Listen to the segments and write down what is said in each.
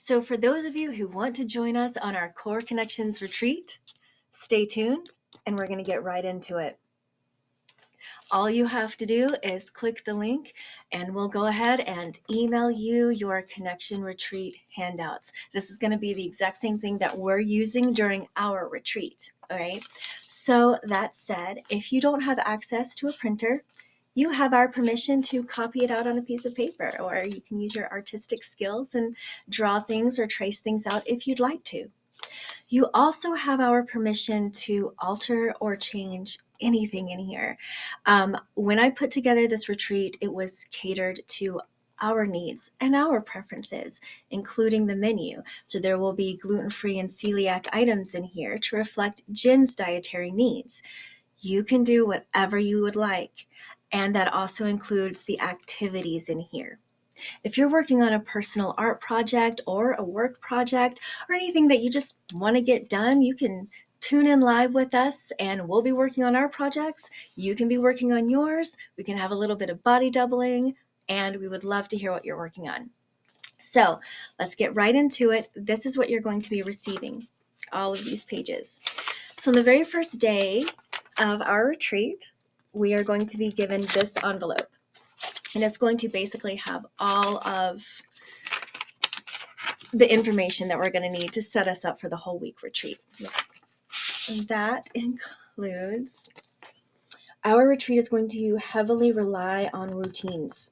So for those of you who want to join us on our Core Connections retreat, stay tuned and we're going to get right into it. All you have to do is click the link and we'll go ahead and email you your connection retreat handouts. This is going to be the exact same thing that we're using during our retreat. All right. So that said, if you don't have access to a printer, you have our permission to copy it out on a piece of paper, or you can use your artistic skills and draw things or trace things out if you'd like to. You also have our permission to alter or change anything in here. When I put together this retreat, it was catered to our needs and our preferences, including the menu. So there will be gluten-free and celiac items in here to reflect Jen's dietary needs. You can do whatever you would like, and that also includes the activities in here. If you're working on a personal art project or a work project or anything that you just want to get done, you can tune in live with us and we'll be working on our projects. You can be working on yours. We can have a little bit of body doubling, and we would love to hear what you're working on. So let's get right into it. This is what you're going to be receiving, all of these pages. So on the very first day of our retreat, we are going to be given this envelope. And it's going to basically have all of the information that we're going to need to set us up for the whole week retreat. And that includes, our retreat is going to heavily rely on routines.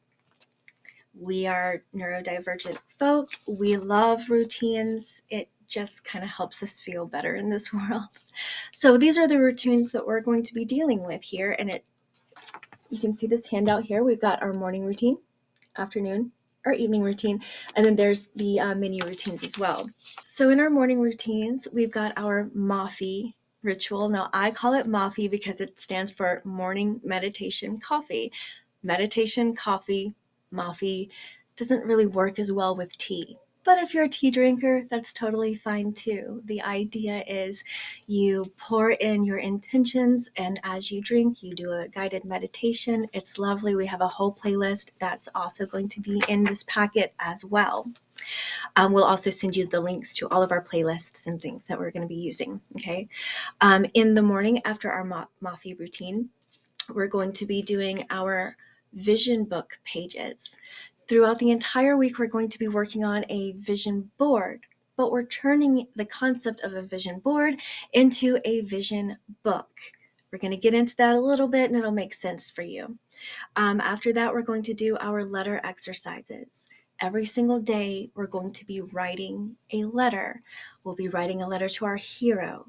We are neurodivergent folk. We love routines. It just kind of helps us feel better in this world. So these are the routines that we're going to be dealing with here. And you can see this handout here. We've got our morning routine, afternoon, our evening routine, and then there's the menu routines as well. So in our morning routines, we've got our Mafi ritual. Now I call it Mafi because it stands for morning meditation coffee. Meditation, coffee, Mafi doesn't really work as well with tea. But if you're a tea drinker, that's totally fine too. The idea is you pour in your intentions, and as you drink, you do a guided meditation. It's lovely. We have a whole playlist that's also going to be in this packet as well. We'll also send you the links to all of our playlists and things that we're going to be using, okay? In the morning after our Mafi routine, we're going to be doing our vision book pages. Throughout the entire week, we're going to be working on a vision board, but we're turning the concept of a vision board into a vision book. We're going to get into that a little bit and it'll make sense for you. After that, we're going to do our letter exercises. Every single day, we're going to be writing a letter. We'll be writing a letter to our hero,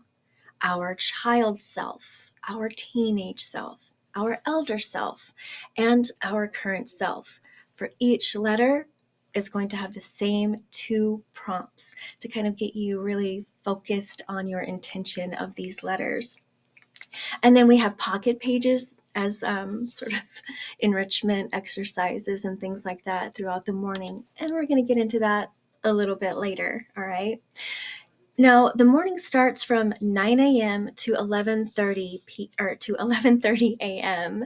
our child self, our teenage self, our elder self, and our current self. For each letter, it's going to have the same 2 prompts to kind of get you really focused on your intention of these letters. And then we have pocket pages as sort of enrichment exercises and things like that throughout the morning. And we're going to get into that a little bit later, all right? Now, the morning starts from 9 a.m. to 11:30 a.m.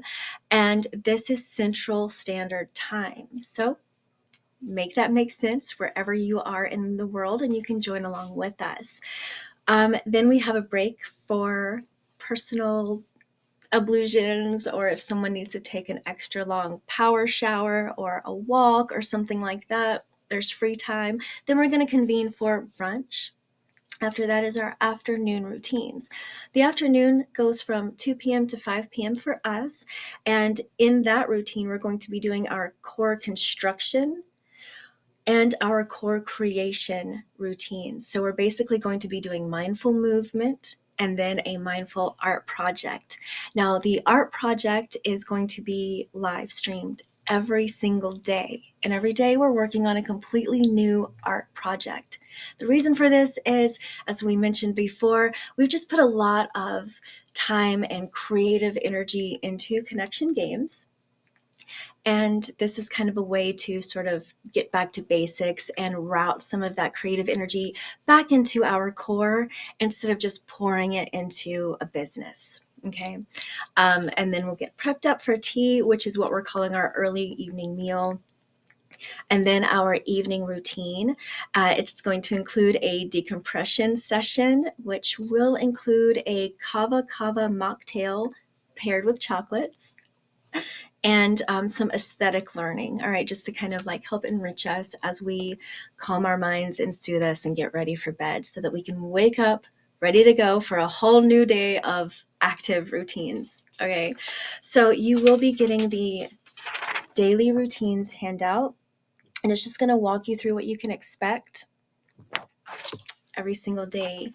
and this is Central Standard Time. So make that make sense wherever you are in the world, and you can join along with us. Then we have a break for personal ablutions, or if someone needs to take an extra long power shower or a walk or something like that, there's free time. Then we're going to convene for brunch. After that is our afternoon routines. The afternoon goes from 2 p.m. to 5 p.m. for us. And in that routine, we're going to be doing our core construction and our core creation routines. So we're basically going to be doing mindful movement and then a mindful art project. Now, the art project is going to be live streamed every single day. And every day we're working on a completely new art project. The reason for this is, as we mentioned before, we've just put a lot of time and creative energy into connection games. And this is kind of a way to sort of get back to basics and route some of that creative energy back into our core instead of just pouring it into a business. Okay. And then we'll get prepped up for tea, which is what we're calling our early evening meal. And then our evening routine, it's going to include a decompression session, which will include a kava kava mocktail paired with chocolates and some aesthetic learning. All right, just to kind of like help enrich us as we calm our minds and soothe us and get ready for bed so that we can wake up ready to go for a whole new day of active routines. Okay, so you will be getting the daily routines handout, and it's just going to walk you through what you can expect every single day.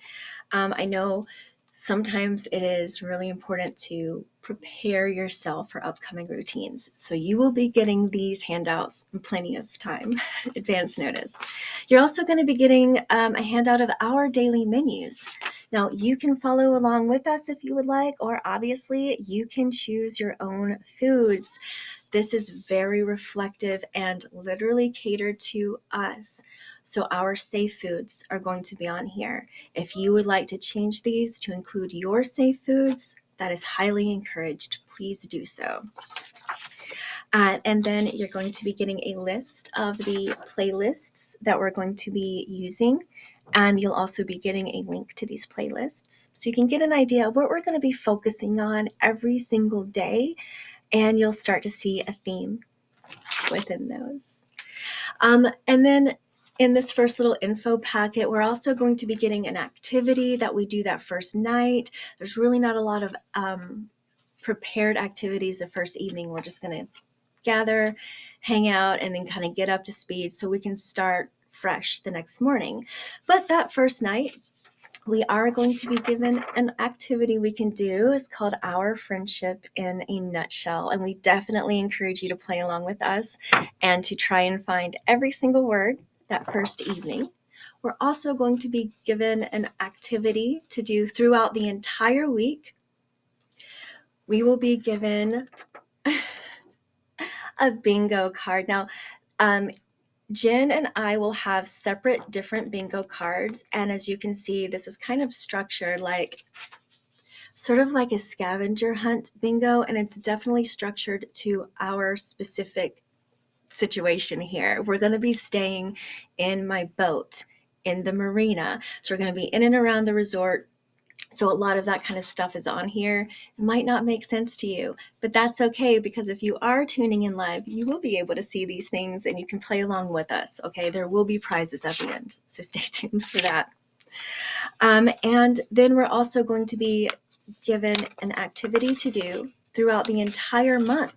I know sometimes it is really important to prepare yourself for upcoming routines. So you will be getting these handouts in plenty of time, advance notice. You're also going to be getting a handout of our daily menus. Now, you can follow along with us if you would like, or obviously you can choose your own foods. This is very reflective and literally catered to us. So our safe foods are going to be on here. If you would like to change these to include your safe foods, that is highly encouraged. Please do so. And then you're going to be getting a list of the playlists that we're going to be using. And you'll also be getting a link to these playlists. So you can get an idea of what we're going to be focusing on every single day. And you'll start to see a theme within those. And then in this first little info packet, we're also going to be getting an activity that we do that first night. There's really not a lot of prepared activities the first evening. We're just going to gather, hang out, and then kind of get up to speed so we can start fresh the next morning. But that first night, we are going to be given an activity we can do. It's called Our Friendship in a Nutshell. And we definitely encourage you to play along with us and to try and find every single word that first evening. We're also going to be given an activity to do throughout the entire week. We will be given a bingo card. Now, Jen and I will have separate different bingo cards. And as you can see, this is kind of structured like sort of like a scavenger hunt bingo. And it's definitely structured to our specific situation here. We're going to be staying in my boat in the marina. So we're going to be in and around the resort. So a lot of that kind of stuff is on here. It might not make sense to you, but that's okay, because if you are tuning in live, you will be able to see these things and you can play along with us. Okay, there will be prizes at the end, so stay tuned for that. And then we're also going to be given an activity to do throughout the entire month.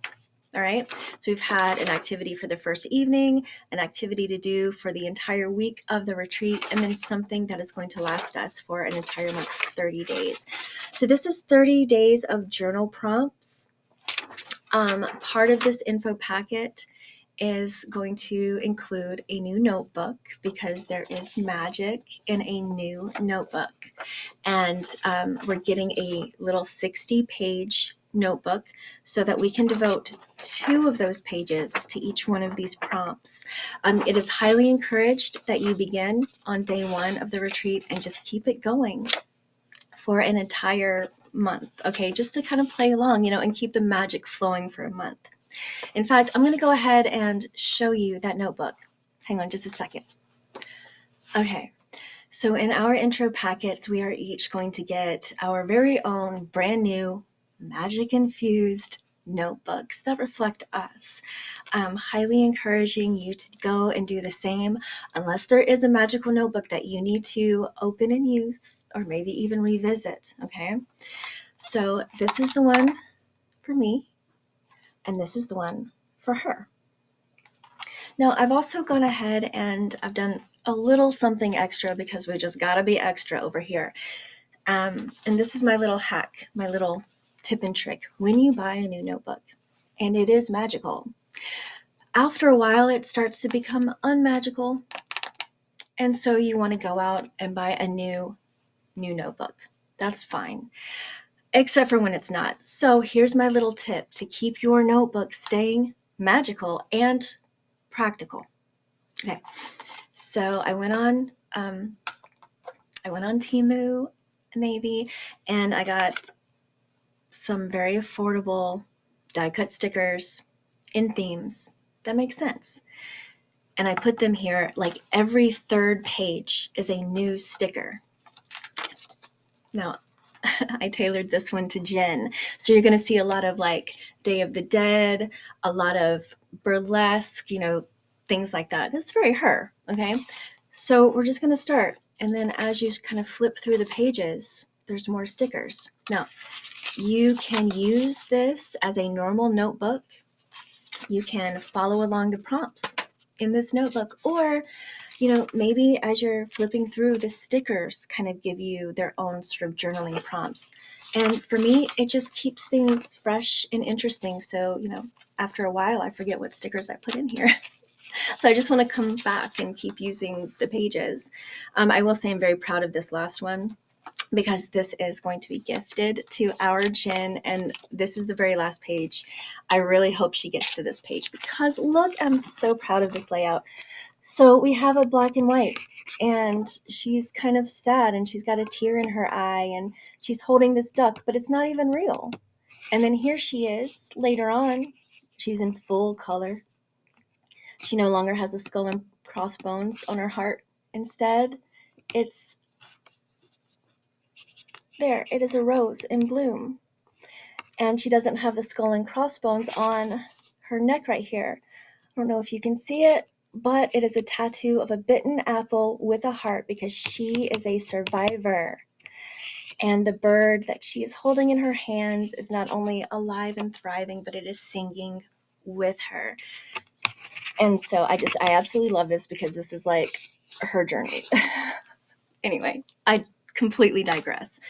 All right, so we've had an activity for the first evening, an activity to do for the entire week of the retreat, and then something that is going to last us for an entire month, 30 days. So this is 30 days of journal prompts. Part of this info packet is going to include a new notebook, because there is magic in a new notebook. And we're getting a little 60-page notebook so that we can devote 2 of those pages to each one of these prompts. It is highly encouraged that you begin on day 1 of the retreat and just keep it going for an entire month, okay? Just to kind of play along, and keep the magic flowing for a month. In fact, I'm going to go ahead and show you that notebook. Hang on just a second. Okay. So in our intro packets, we are each going to get our very own brand new magic-infused notebooks that reflect us. Highly encouraging you to go and do the same, unless there is a magical notebook that you need to open and use, or maybe even revisit, okay? So this is the one for me, and this is the one for her. Now, I've also gone ahead and I've done a little something extra, because we just gotta be extra over here. And this is my little hack, my little tip and trick. When you buy a new notebook, and it is magical, after a while it starts to become unmagical. And so you want to go out and buy a new notebook. That's fine, except for when it's not. So here's my little tip to keep your notebook staying magical and practical. Okay, so I went on Temu maybe, and I got some very affordable die cut stickers in themes that make sense. and I put them here. Like every third page is a new sticker. Now, I tailored this one to Jen. So you're going to see a lot of like Day of the Dead, a lot of burlesque, things like that. It's very her, okay? So we're just going to start. And then as you kind of flip through the pages, there's more stickers. Now, you can use this as a normal notebook. You can follow along the prompts in this notebook, or maybe as you're flipping through, the stickers kind of give you their own sort of journaling prompts. And for me, it just keeps things fresh and interesting. So, after a while, I forget what stickers I put in here. So I just want to come back and keep using the pages. I will say I'm very proud of this last one, because this is going to be gifted to our Jen, and this is the very last page. I really hope she gets to this page, because look, I'm so proud of this layout. So we have a black and white, and she's kind of sad, and she's got a tear in her eye, and she's holding this duck, but it's not even real. And then here she is later on. She's in full color. She no longer has a skull and crossbones on her heart. Instead, it's there. It is a rose in bloom. And she doesn't have the skull and crossbones on her neck right here. I don't know if you can see it, but it is a tattoo of a bitten apple with a heart, because she is a survivor. And the bird that she is holding in her hands is not only alive and thriving, but it is singing with her. And so I absolutely love this, because this is like her journey. Anyway, I completely digress.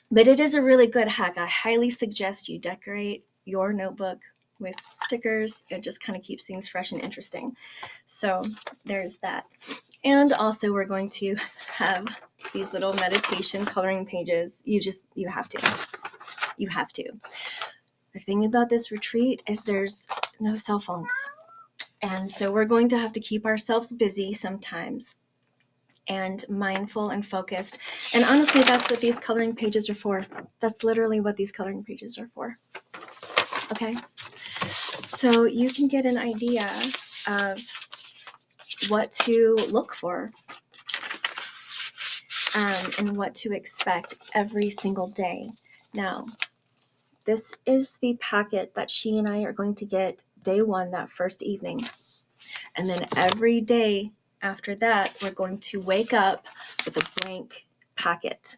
But it is a really good hack. I highly suggest you decorate your notebook with stickers. It just kind of keeps things fresh and interesting. So there's that. And also we're going to have these little meditation coloring pages. You have to. You have to. The thing about this retreat is there's no cell phones. And so we're going to have to keep ourselves busy sometimes, and mindful and focused. And honestly, that's what these coloring pages are for. That's literally what these coloring pages are for. Okay? So you can get an idea of what to look for, and what to expect every single day. Now, this is the packet that she and I are going to get day one, that first evening. And then every day after that, we're going to wake up with a blank packet.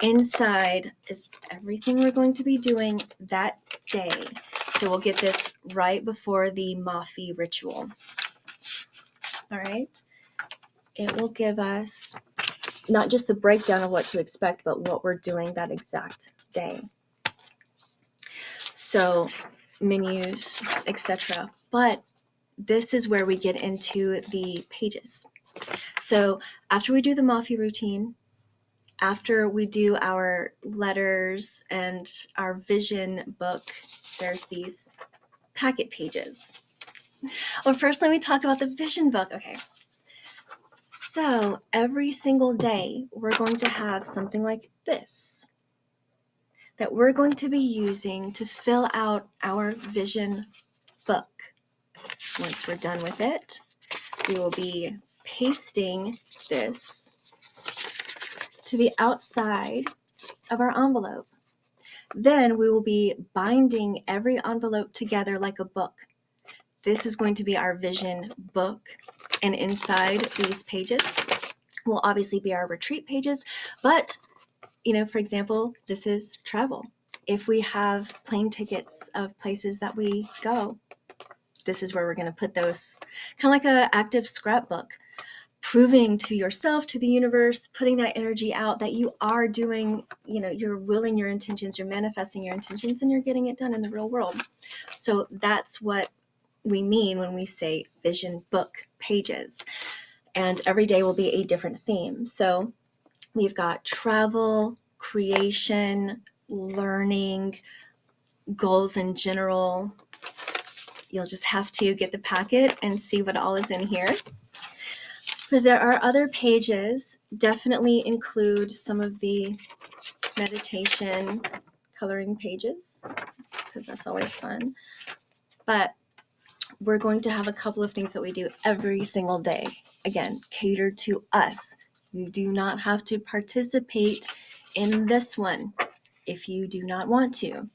Inside is everything we're going to be doing that day. So we'll get this right before the Mafi ritual. All right. It will give us not just the breakdown of what to expect, but what we're doing that exact day. So menus, etc. But this is where we get into the pages. So after we do the Mafi routine, after we do our letters and our vision book, there's these packet pages. Well, first let me talk about the vision book. Okay. So every single day, we're going to have something like this that we're going to be using to fill out our vision book. Once we're done with it, we will be pasting this to the outside of our envelope. Then we will be binding every envelope together like a book. This is going to be our vision book. And inside these pages will obviously be our retreat pages. But, for example, this is travel. If we have plane tickets of places that we go, this is where we're going to put those, kind of like an active scrapbook, proving to yourself, to the universe, putting that energy out that you are doing, you're willing your intentions, you're manifesting your intentions, and you're getting it done in the real world. So that's what we mean when we say vision book pages. And every day will be a different theme. So we've got travel, creation, learning, goals in general. You'll just have to get the packet and see what all is in here. But there are other pages. Definitely include some of the meditation coloring pages, because that's always fun. But we're going to have a couple of things that we do every single day. Again, catered to us. You do not have to participate in this one if you do not want to.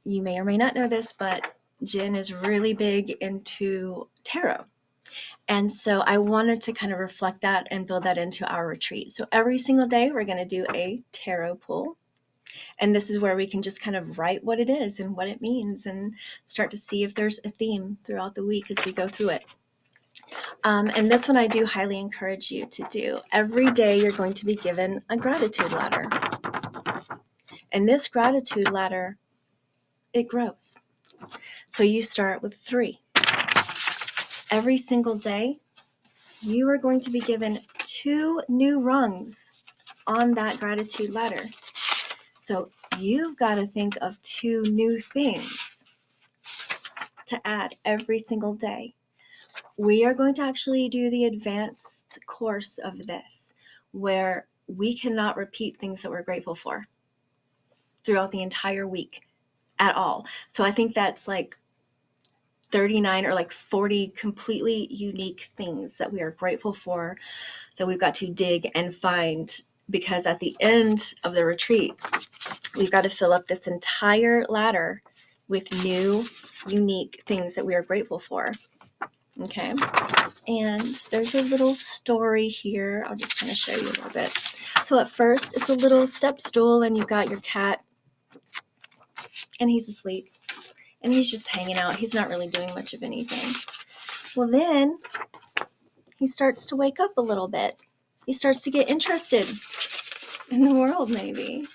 You may or may not know this, but Jen is really big into tarot. And so I wanted to kind of reflect that and build that into our retreat. So every single day, we're going to do a tarot pull. And this is where we can just kind of write what it is and what it means and start to see if there's a theme throughout the week as we go through it. And this one I do highly encourage you to do. Every day you're going to be given a gratitude ladder. And this gratitude ladder, it grows. So you start with 3. Every single day, you are going to be given 2 new rungs on that gratitude ladder. So you've got to think of 2 new things to add every single day. We are going to actually do the advanced course of this, where we cannot repeat things that we're grateful for throughout the entire week at all. So I think that's like 39 or like 40 completely unique things that we are grateful for that we've got to dig and find, because at the end of the retreat, we've got to fill up this entire ladder with new, unique things that we are grateful for. Okay. And there's a little story here. I'll just kind of show you a little bit. So at first, it's a little step stool, and you've got your cat, and he's asleep, and he's just hanging out. He's not really doing much of anything. Well, then he starts to wake up a little bit. He starts to get interested in the world, maybe.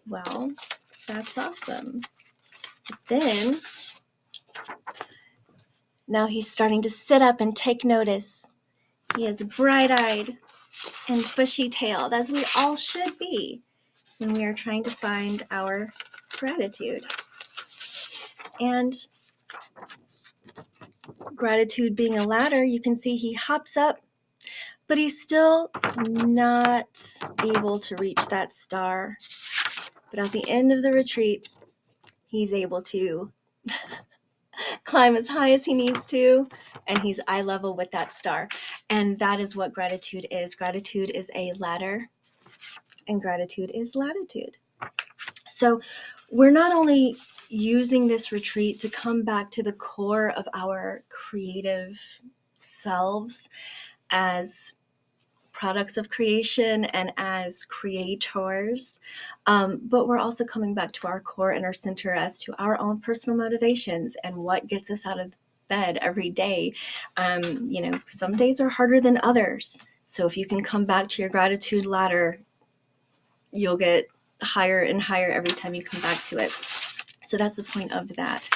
Well, that's awesome. But then, now he's starting to sit up and take notice. He is bright-eyed and bushy-tailed, as we all should be when we are trying to find our gratitude. And gratitude being a ladder, you can see he hops up, but he's still not able to reach that star. But at the end of the retreat, he's able to climb as high as he needs to, and he's eye level with that star. And that is what gratitude is. Gratitude is a ladder, and gratitude is latitude. So we're not only using this retreat to come back to the core of our creative selves as products of creation and as creators, but we're also coming back to our core and our center as to our own personal motivations and what gets us out of bed every day. Some days are harder than others. So if you can come back to your gratitude ladder, you'll get higher and higher every time you come back to it. So that's the point of that.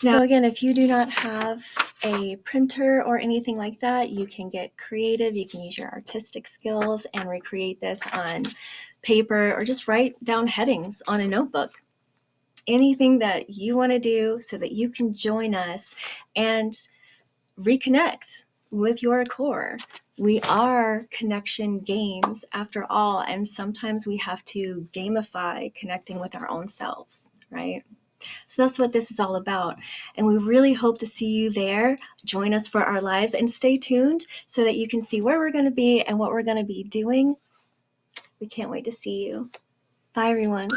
Now, again, if you do not have a printer or anything like that, you can get creative. You can use your artistic skills and recreate this on paper, or just write down headings on a notebook. Anything that you want to do so that you can join us and reconnect with your core. We are connection games after all, and sometimes we have to gamify connecting with our own selves, right? So that's what this is all about. And we really hope to see you there. Join us for our lives and stay tuned so that you can see where we're going to be and what we're going to be doing. We can't wait to see you. Bye, everyone.